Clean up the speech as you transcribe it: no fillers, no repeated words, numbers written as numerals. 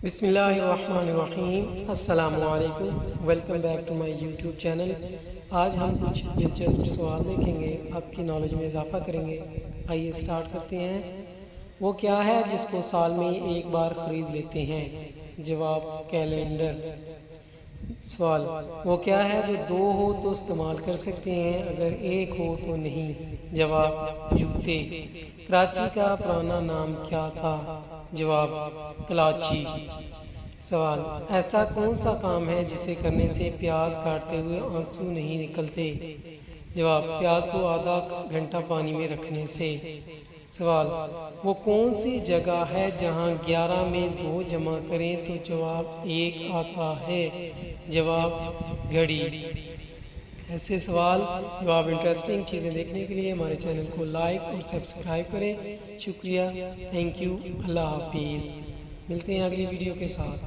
بسم اللہ الرحمن الرحیم۔ السلام علیکم، welcome back to my YouTube channel. آج ہم کچھ دلچسپ سوال دیکھیں گے، آپ کی نالج میں اضافہ کریں گے۔ آئیے سٹارٹ کرتے ہیں۔ وہ کیا ہے جس کو سال میں ایک بار خرید لیتے ہیں؟ جواب کیلنڈر۔ سوال، وہ کیا ہے جو دو ہو تو استعمال کر سکتے ہیں اگر ایک ہو تو نہیں؟ جواب جوتے۔ کراچی کا پرانا نام کیا تھا؟ جواب کلاچی۔ سوال، ایسا کون سا کام ہے جسے کرنے سے پیاز کاٹتے ہوئے آنسو نہیں نکلتے؟ جواب پیاز کو آدھا گھنٹہ پانی میں رکھنے سے۔ سوال، وہ کون سی جگہ ہے جہاں 11 میں 2 جمع کریں تو جواب 1 آتا ہے؟ جواب گھڑی۔ ایسے سوال جواب انٹرسٹنگ چیزیں دیکھنے کے لیے ہمارے چینل کو لائک اور سبسکرائب کریں۔ شکریہ، تھینک یو، اللہ حافظ۔ ملتے ہیں اگلی ویڈیو کے ساتھ۔